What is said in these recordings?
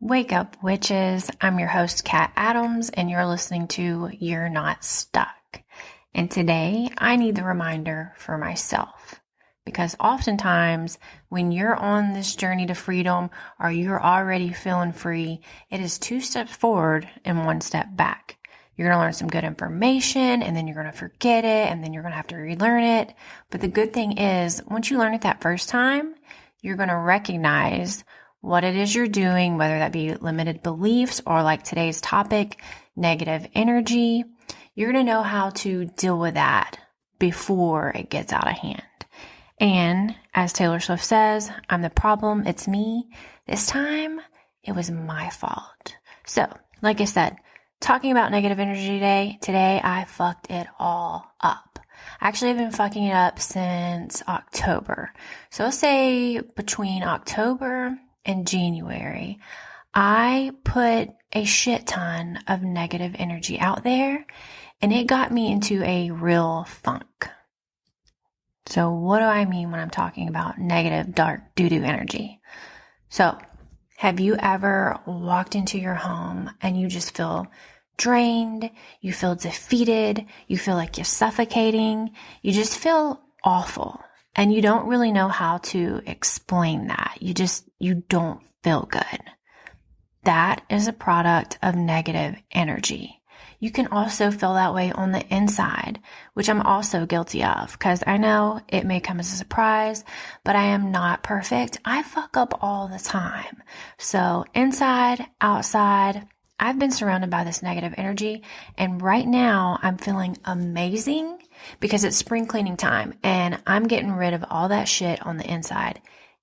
Wake up, witches. I'm your host, Kat Adams, and you're listening to You're Not Stuck. And today, I need the reminder for myself. Because oftentimes, when you're on this journey to freedom, or you're already feeling free, it is 2 steps forward and 1 step back. You're going to learn some good information, and then you're going to forget it, and then you're going to have to relearn it. But the good thing is, once you learn it that first time, you're going to recognize what it is you're doing, whether that be limited beliefs or like today's topic, negative energy. You're going to know how to deal with that before it gets out of hand. And as Taylor Swift says, I'm the problem, it's me. This time, it was my fault. So, like I said, talking about negative energy today, I fucked it all up. Actually, I've been fucking it up since October. So let's say between October and January, I put a shit ton of negative energy out there, and it got me into a real funk. So what do I mean when I'm talking about negative, dark, doo-doo energy? So have you ever walked into your home and you just feel drained, you feel defeated, you feel like you're suffocating, you just feel awful? And you don't really know how to explain that. You don't feel good. That is a product of negative energy. You can also feel that way on the inside, which I'm also guilty of, because I know it may come as a surprise, but I am not perfect. I fuck up all the time. So inside, outside, I've been surrounded by this negative energy, and right now I'm feeling amazing because it's spring cleaning time and I'm getting rid of all that shit on the inside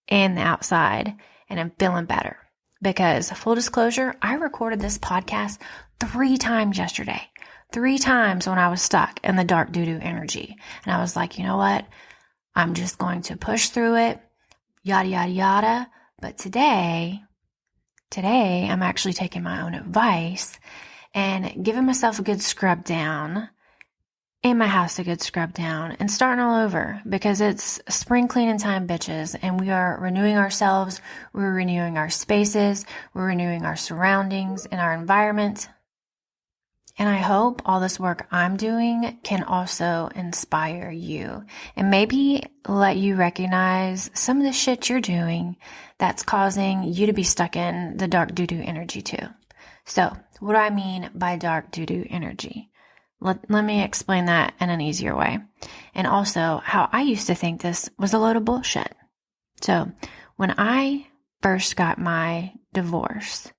and the outside, and I'm feeling better. Because full disclosure, I recorded this podcast 3 times yesterday. 3 times when I was stuck in the dark doo-doo energy. And I was like, you know what? I'm just going to push through it, yada, yada, yada. But today I'm actually taking my own advice and giving myself a good scrub down, in my house a good scrub down, and starting all over, because it's spring cleaning time, bitches, and we are renewing ourselves, we're renewing our spaces, we're renewing our surroundings and our environment. And I hope all this work I'm doing can also inspire you and maybe let you recognize some of the shit you're doing that's causing you to be stuck in the dark doo-doo energy too. So what do I mean by dark doo-doo energy? Let me explain that in an easier way. And also how I used to think this was a load of bullshit. So when I first got my divorce,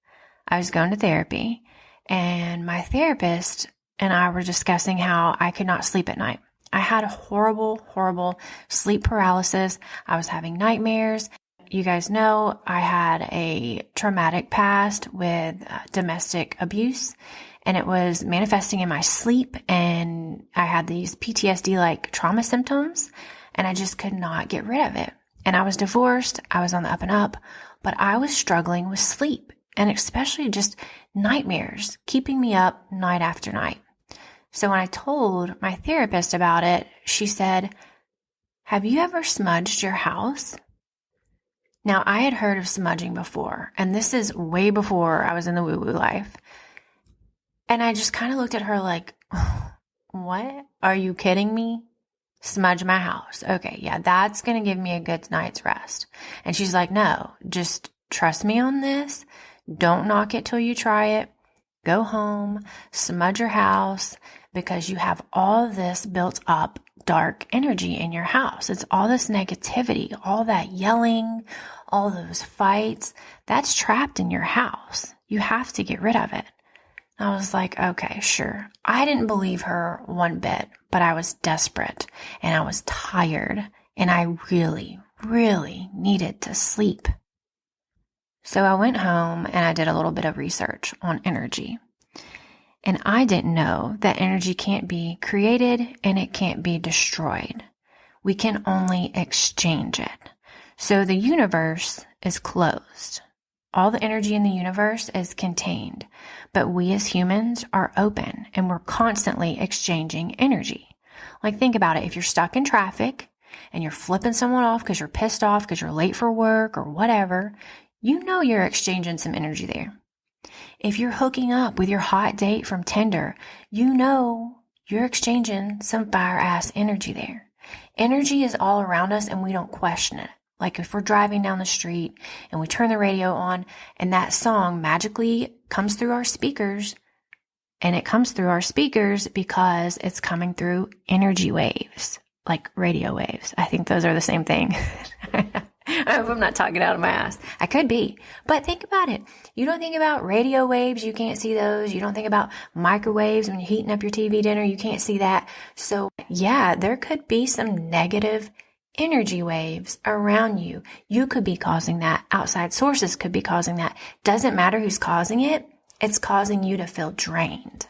I was going to therapy, and my therapist and I were discussing how I could not sleep at night. I had horrible, horrible sleep paralysis. I was having nightmares. You guys know I had a traumatic past with domestic abuse, and it was manifesting in my sleep, and I had these PTSD-like trauma symptoms, and I just could not get rid of it. And I was divorced. I was on the up and up, but I was struggling with sleep, and especially just nightmares, keeping me up night after night. So when I told my therapist about it, she said, "Have you ever smudged your house?" Now, I had heard of smudging before, and this is way before I was in the woo-woo life. And I just kind of looked at her like, what? Are you kidding me? Smudge my house. Okay, yeah, that's going to give me a good night's rest. And she's like, no, just trust me on this. Don't knock it till you try it. Go home, smudge your house, because you have all this built up dark energy in your house. It's all this negativity, all that yelling, all those fights, that's trapped in your house. You have to get rid of it. I was like, okay, sure. I didn't believe her one bit, but I was desperate and I was tired and I really, really needed to sleep. So I went home and I did a little bit of research on energy. And I didn't know that energy can't be created and it can't be destroyed. We can only exchange it. So the universe is closed. All the energy in the universe is contained, but we as humans are open and we're constantly exchanging energy. Like, think about it. If you're stuck in traffic and you're flipping someone off because you're pissed off because you're late for work or whatever, you know you're exchanging some energy there. If you're hooking up with your hot date from Tinder, you know you're exchanging some fire-ass energy there. Energy is all around us and we don't question it. Like if we're driving down the street and we turn the radio on and that song magically comes through our speakers, and it comes through our speakers because it's coming through energy waves, like radio waves. I think those are the same thing. I hope I'm not talking out of my ass. I could be. But think about it. You don't think about radio waves. You can't see those. You don't think about microwaves when you're heating up your TV dinner. You can't see that. So yeah, there could be some negative energy waves around you. You could be causing that. Outside sources could be causing that. Doesn't matter who's causing it. It's causing you to feel drained.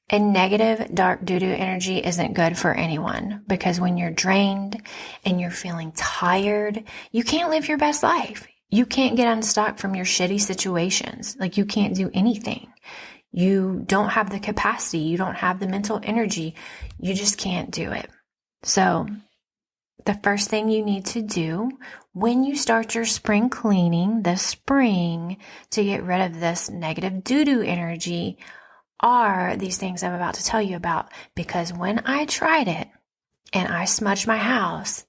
And negative dark doo-doo energy isn't good for anyone, because when you're drained and you're feeling tired, you can't live your best life. You can't get unstuck from your shitty situations. Like you can't do anything. You don't have the capacity. You don't have the mental energy. You just can't do it. So the first thing you need to do when you start your spring cleaning this spring to get rid of this negative doo-doo energy are these things I'm about to tell you about. Because when I tried it and I smudged my house,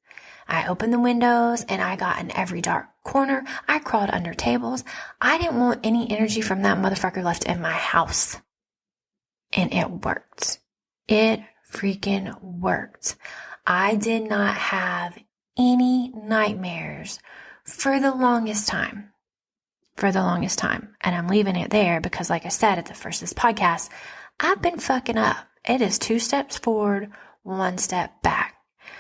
I opened the windows and I got in every dark corner. I crawled under tables. I didn't want any energy from that motherfucker left in my house. And it worked. It freaking worked. I did not have any nightmares for the longest time. And I'm leaving it there because, like I said at the first of this podcast, I've been fucking up. It is 2 steps forward, 1 step back.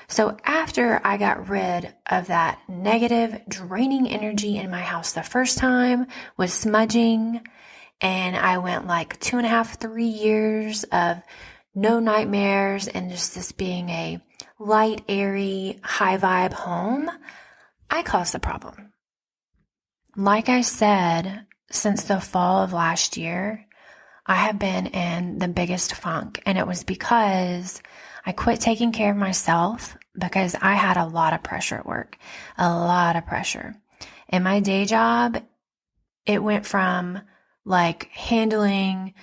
So after I got rid of that negative, draining energy in my house the first time with smudging, and I went like 2.5, 3 years of no nightmares and just this being a light, airy, high vibe home, I caused the problem. Like I said, since the fall of last year, I have been in the biggest funk, and it was because I quit taking care of myself because I had a lot of pressure at work, a lot of pressure. In my day job, it went from like handling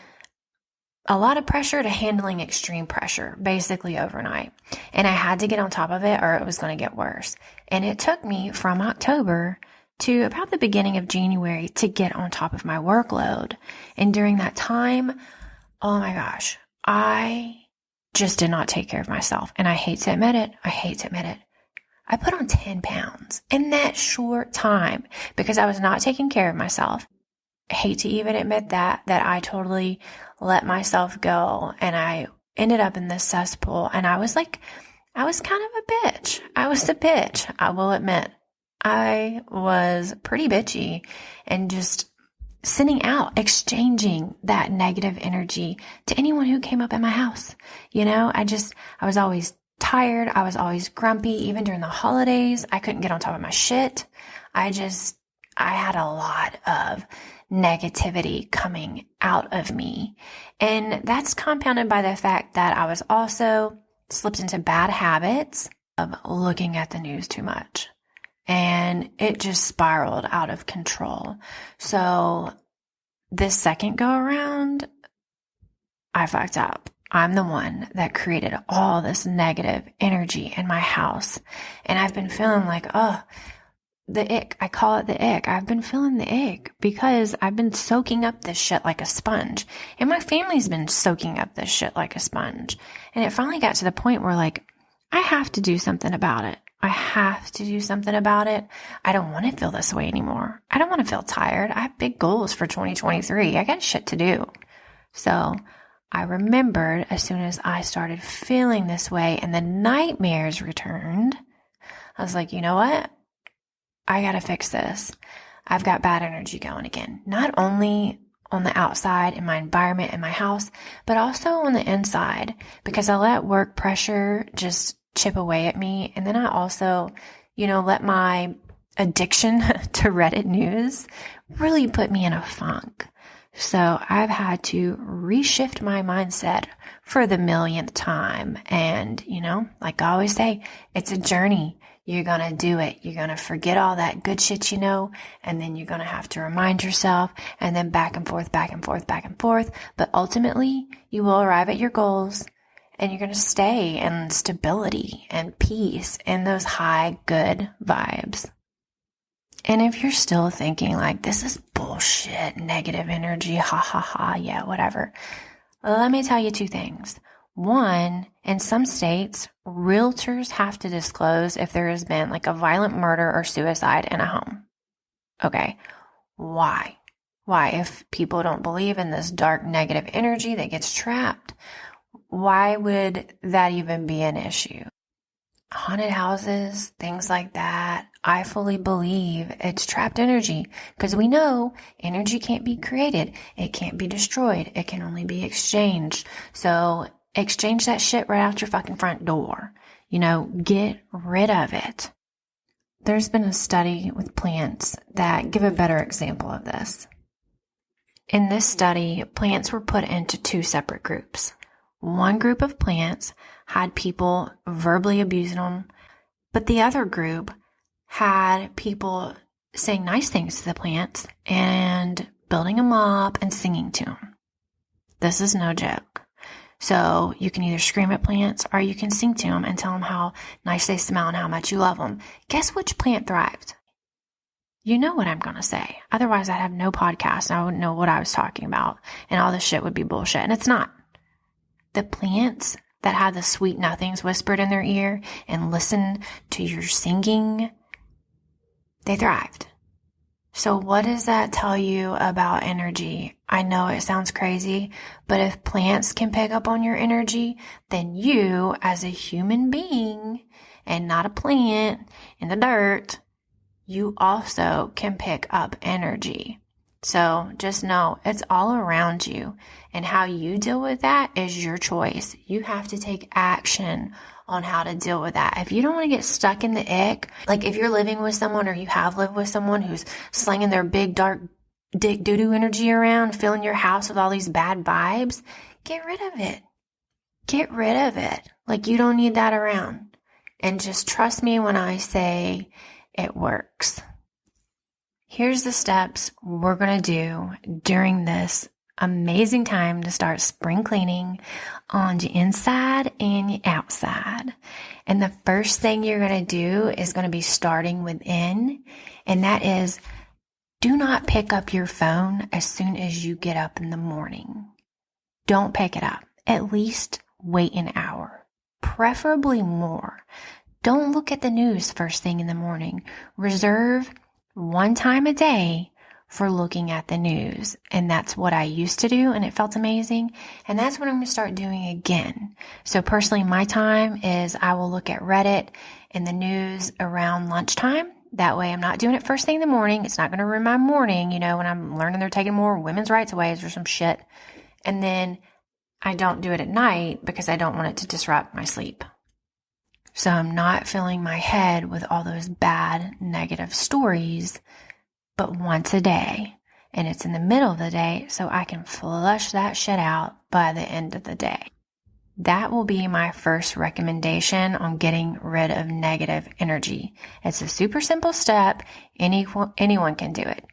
a lot of pressure to handling extreme pressure, basically overnight. And I had to get on top of it or it was going to get worse. And it took me from October to about the beginning of January to get on top of my workload. And during that time, oh my gosh, I just did not take care of myself. And I hate to admit it. I put on 10 pounds in that short time because I was not taking care of myself. I hate to even admit that I totally let myself go and I ended up in this cesspool. And I was kind of a bitch. I was a bitch. I will admit. I was pretty bitchy and just sending out, exchanging that negative energy to anyone who came up in my house. You know, I was always tired. I was always grumpy. Even during the holidays, I couldn't get on top of my shit. I had a lot of negativity coming out of me. And that's compounded by the fact that I was also slipped into bad habits of looking at the news too much. And it just spiraled out of control. So this second go around, I fucked up. I'm the one that created all this negative energy in my house. And I've been feeling like, the ick. I call it the ick. I've been feeling the ick because I've been soaking up this shit like a sponge. And my family's been soaking up this shit like a sponge. And it finally got to the point where like, I have to do something about it. I don't want to feel this way anymore. I don't want to feel tired. I have big goals for 2023. I got shit to do. So I remembered as soon as I started feeling this way and the nightmares returned, I was like, you know what? I got to fix this. I've got bad energy going again. Not only on the outside in my environment in my house, but also on the inside because I let work pressure just chip away at me. And then I also, let my addiction to Reddit news really put me in a funk. So I've had to reshift my mindset for the millionth time. And, like I always say, it's a journey. You're going to do it. You're going to forget all that good shit you know, and then you're going to have to remind yourself, and then back and forth, back and forth, back and forth. But ultimately, you will arrive at your goals, and you're going to stay in stability and peace and those high, good vibes. And if you're still thinking like, this is bullshit, negative energy, ha ha ha, yeah, whatever. Let me tell you two things. One, in some states, realtors have to disclose if there has been like a violent murder or suicide in a home. Okay, why? Why? If people don't believe in this dark negative energy that gets trapped, why would that even be an issue? Haunted houses, things like that, I fully believe it's trapped energy because we know energy can't be created. It can't be destroyed. It can only be exchanged. So exchange that shit right out your fucking front door. Get rid of it. There's been a study with plants that give a better example of this. In this study, plants were put into two separate groups. One group of plants had people verbally abusing them, but the other group had people saying nice things to the plants and building them up and singing to them. This is no joke. So you can either scream at plants or you can sing to them and tell them how nice they smell and how much you love them. Guess which plant thrived? You know what I'm going to say. Otherwise, I'd have no podcast and I wouldn't know what I was talking about and all this shit would be bullshit. And it's not. The plants that had the sweet nothings whispered in their ear and listened to your singing, they thrived. So what does that tell you about energy? I know it sounds crazy, but if plants can pick up on your energy, then you as a human being and not a plant in the dirt, you also can pick up energy. So just know it's all around you, and how you deal with that is your choice. You have to take action on how to deal with that. If you don't want to get stuck in the ick, like if you're living with someone or you have lived with someone who's slinging their big dark dick doo-doo energy around, filling your house with all these bad vibes, get rid of it. Get rid of it. Like you don't need that around. And just trust me when I say it works. Here's the steps we're going to do during this amazing time to start spring cleaning on the inside and the outside. And the first thing you're going to do is going to be starting within, and that is do not pick up your phone as soon as you get up in the morning. Don't pick it up. At least wait an hour, preferably more. Don't look at the news first thing in the morning. Reserve one time a day for looking at the news. And that's what I used to do, and it felt amazing. And that's what I'm going to start doing again. So personally, my time is I will look at Reddit and the news around lunchtime. That way I'm not doing it first thing in the morning. It's not going to ruin my morning, when I'm learning they're taking more women's rights away or some shit. And then I don't do it at night because I don't want it to disrupt my sleep. So I'm not filling my head with all those bad, negative stories, but once a day. And it's in the middle of the day, so I can flush that shit out by the end of the day. That will be my first recommendation on getting rid of negative energy. It's a super simple step. Anyone can do it.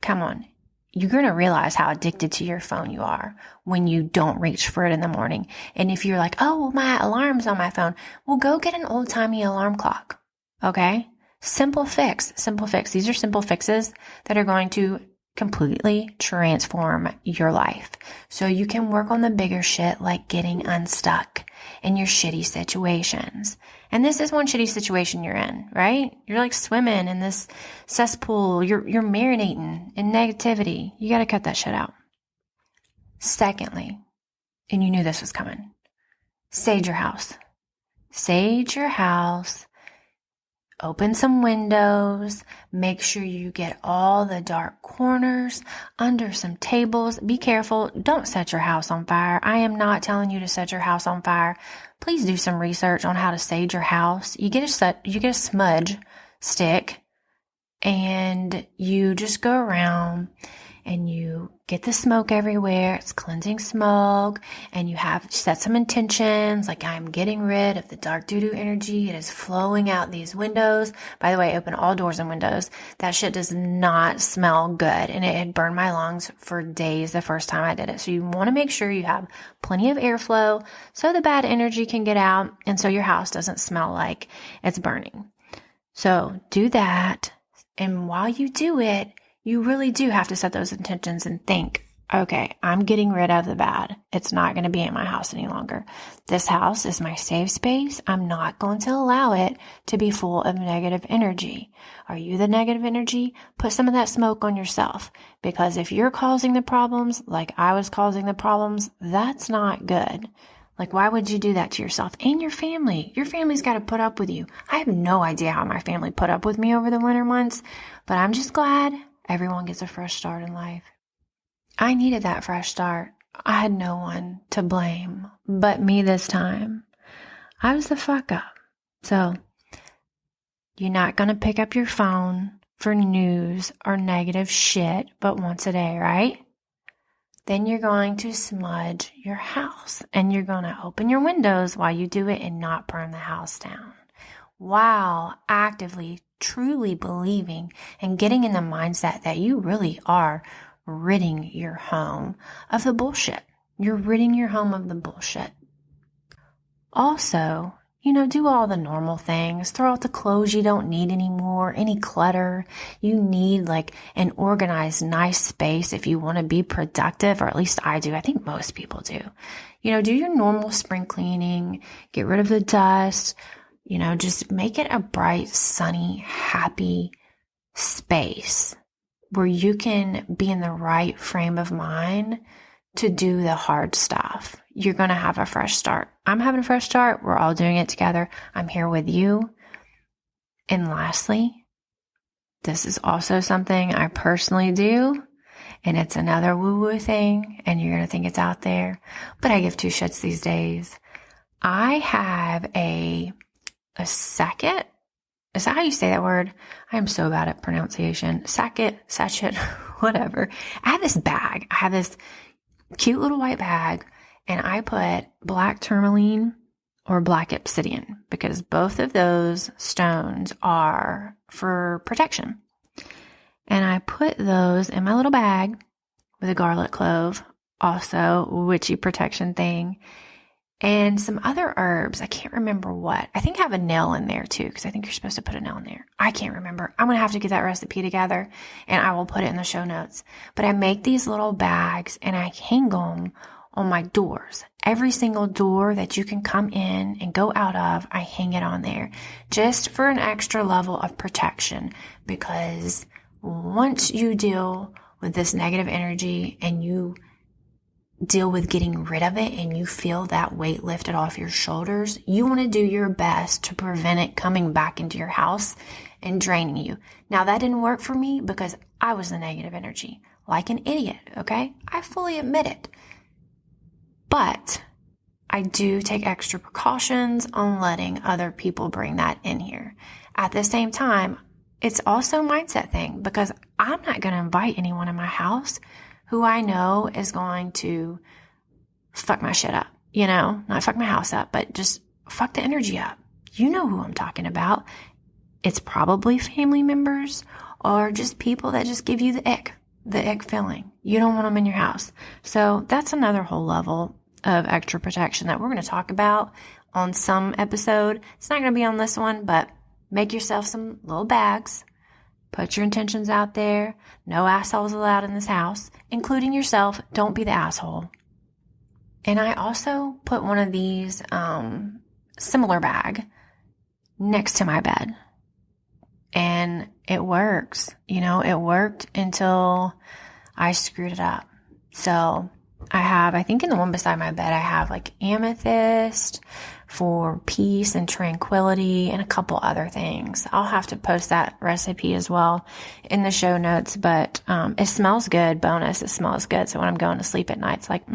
Come on. You're going to realize how addicted to your phone you are when you don't reach for it in the morning. And if you're like, oh, well, my alarm's on my phone, well, go get an old-timey alarm clock. Okay? Simple fix. These are simple fixes that are going to completely transform your life. So you can work on the bigger shit like getting unstuck in your shitty situations. And this is one shitty situation you're in, right? You're like swimming in this cesspool. You're marinating in negativity. You got to cut that shit out. Secondly, and you knew this was coming, sage your house. Sage your house. Open some windows. Make sure you get all the dark corners under some tables. Be careful. Don't set your house on fire. I am not telling you to set your house on fire. Please do some research on how to sage your house. You get a smudge stick and you just go around and you get the smoke everywhere. It's cleansing smoke, and you have set some intentions like, I'm getting rid of the dark doo-doo energy. It is flowing out these windows. By the way, open all doors and windows. That shit does not smell good, and it had burned my lungs for days the first time I did it. So you want to make sure you have plenty of airflow so the bad energy can get out, and so your house doesn't smell like it's burning. So do that. And while you do it, you really do have to set those intentions and think, okay, I'm getting rid of the bad. It's not going to be in my house any longer. This house is my safe space. I'm not going to allow it to be full of negative energy. Are you the negative energy? Put some of that smoke on yourself, because if you're causing the problems like I was causing the problems, that's not good. Like, why would you do that to yourself and your family? Your family's got to put up with you. I have no idea how my family put up with me over the winter months, but I'm just glad everyone gets a fresh start in life. I needed that fresh start. I had no one to blame but me this time. I was the fuck up. So, you're not going to pick up your phone for news or negative shit but once a day, right? Then you're going to smudge your house, and you're going to open your windows while you do it and not burn the house down, while actively, truly believing and getting in the mindset that you really are ridding your home of the bullshit. You're ridding your home of the bullshit. Also, do all the normal things. Throw out the clothes you don't need anymore, any clutter. You need like an organized, nice space if you want to be productive, or at least I do. I think most people do. Do your normal spring cleaning, get rid of the dust, just make it a bright, sunny, happy space where you can be in the right frame of mind to do the hard stuff. You're going to have a fresh start. I'm having a fresh start. We're all doing it together. I'm here with you. And lastly, this is also something I personally do, and it's another woo-woo thing, and you're going to think it's out there, but I give two shits these days. I have a sachet. Is that how you say that word? I am so bad at pronunciation. Sachet, whatever. I have this bag. I have this cute little white bag, and I put black tourmaline or black obsidian, because both of those stones are for protection. And I put those in my little bag with a garlic clove, also witchy protection thing, and some other herbs. I can't remember what. I think I have a nail in there too, because I think you're supposed to put a nail in there. I can't remember. I'm going to have to get that recipe together, and I will put it in the show notes. But I make these little bags, and I hang them on my doors. Every single door that you can come in and go out of, I hang it on there just for an extra level of protection, because once you deal with this negative energy and you deal with getting rid of it and you feel that weight lifted off your shoulders, you want to do your best to prevent it coming back into your house and draining you. Now, that didn't work for me because I was the negative energy, like an idiot, okay? I fully admit it. But I do take extra precautions on letting other people bring that in here. At the same time, it's also a mindset thing, because I'm not going to invite anyone in my house who I know is going to fuck my shit up, not fuck my house up, but just fuck the energy up. You know who I'm talking about. It's probably family members or just people that just give you the ick feeling. You don't want them in your house. So that's another whole level of extra protection that we're going to talk about on some episode. It's not going to be on this one, but make yourself some little bags. Put your intentions out there. No assholes allowed in this house, including yourself. Don't be the asshole. And I also put one of these similar bag next to my bed. And it works. It worked until I screwed it up. So I think in the one beside my bed, I have like amethyst for peace and tranquility and a couple other things. I'll have to post that recipe as well in the show notes, but it smells good. Bonus, it smells good. So when I'm going to sleep at night, it's like,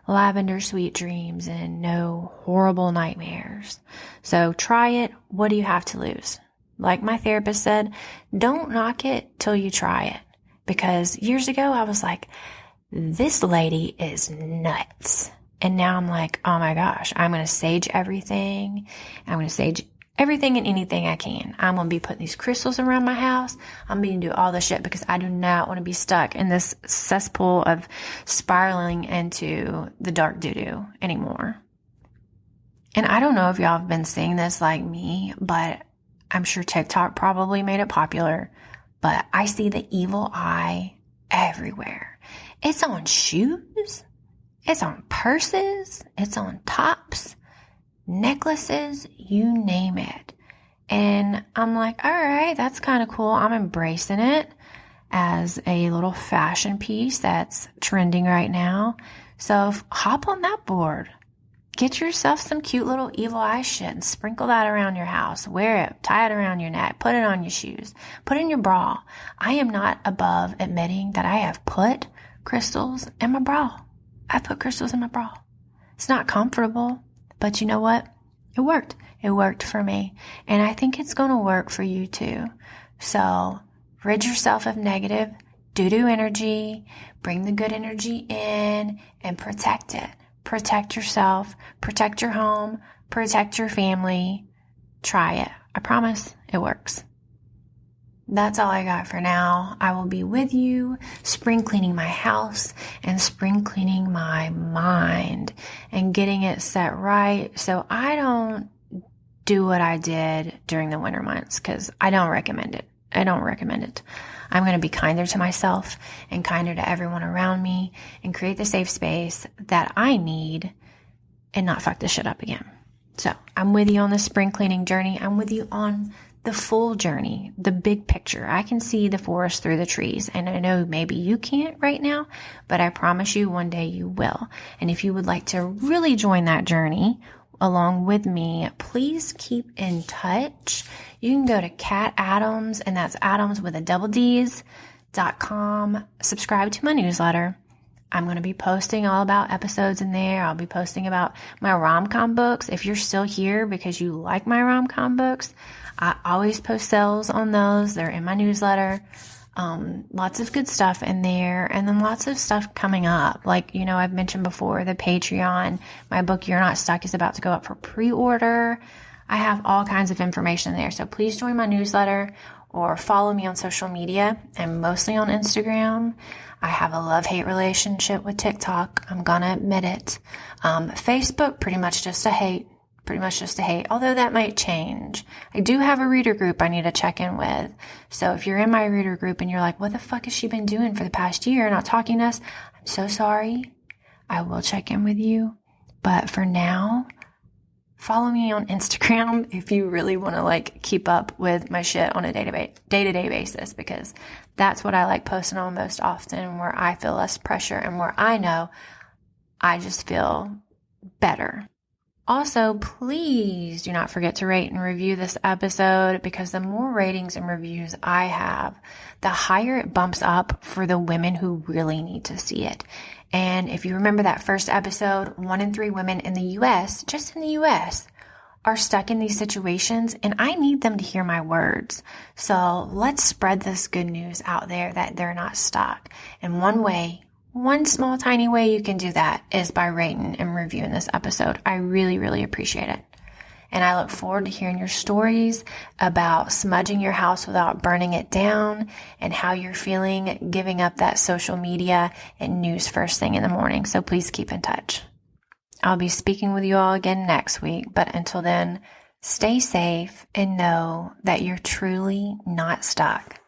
lavender sweet dreams and no horrible nightmares. So try it. What do you have to lose? Like my therapist said, don't knock it till you try it. because years ago I was like, this lady is nuts. And now I'm like, oh my gosh, I'm going to sage everything. I'm going to sage everything and anything I can. I'm going to be putting these crystals around my house. I'm going to do all this shit because I do not want to be stuck in this cesspool of spiraling into the dark doo-doo anymore. And I don't know if y'all have been seeing this like me, but I'm sure TikTok probably made it popular. But I see the evil eye everywhere. It's on shoes. It's on purses. It's on tops, necklaces, you name it. And I'm like, all right, that's kind of cool. I'm embracing it as a little fashion piece that's trending right now. So hop on that board. Get yourself some cute little evil eye shit and sprinkle that around your house. Wear it, tie it around your neck, put it on your shoes, put it in your bra. I am not above admitting that I have put crystals in my bra. I put crystals in my bra. It's not comfortable, but you know what? It worked. It worked for me. And I think it's going to work for you too. So rid yourself of negative doo-doo energy, bring the good energy in, and protect it. Protect yourself, protect your home, protect your family. Try it. I promise it works. That's all I got for now. I will be with you spring cleaning my house and spring cleaning my mind and getting it set right so I don't do what I did during the winter months, because I don't recommend it. I don't recommend it. I'm going to be kinder to myself and kinder to everyone around me and create the safe space that I need and not fuck this shit up again. So I'm with you on the spring cleaning journey. I'm with you on the full journey, the big picture. I can see the forest through the trees, and I know maybe you can't right now, but I promise you one day you will. And if you would like to really join that journey along with me, please keep in touch. You can go to Cat Adams, and that's Adams with a double D's.com. Subscribe to my newsletter. I'm going to be posting all about episodes in there. I'll be posting about my rom-com books. If you're still here because you like my rom-com books, I always post sales on those. They're in my newsletter. Lots of good stuff in there, and then lots of stuff coming up. Like, you know, I've mentioned before, the Patreon. My book, You're Not Stuck, is about to go up for pre-order. I have all kinds of information there. So please join my newsletter or follow me on social media. I'm mostly on Instagram. I have a love-hate relationship with TikTok. I'm gonna admit it. Facebook, pretty much just a hate. Although that might change. I do have a reader group I need to check in with. So if you're in my reader group and you're like, what the fuck has she been doing for the past year, not talking to us? I'm so sorry. I will check in with you. But for now, follow me on Instagram if you really want to keep up with my shit on a day-to-day basis, because that's what I like posting on most often, where I feel less pressure and where I know I just feel better. Also, please do not forget to rate and review this episode, because the more ratings and reviews I have, the higher it bumps up for the women who really need to see it. And if you remember that first episode, 1 in 3 women in the U.S., just in the U.S., are stuck in these situations, and I need them to hear my words. So let's spread this good news out there that they're not stuck. And one small tiny way you can do that is by rating and reviewing this episode. I really, really appreciate it. And I look forward to hearing your stories about smudging your house without burning it down, and how you're feeling giving up that social media and news first thing in the morning. So please keep in touch. I'll be speaking with you all again next week, but until then, stay safe and know that you're truly not stuck.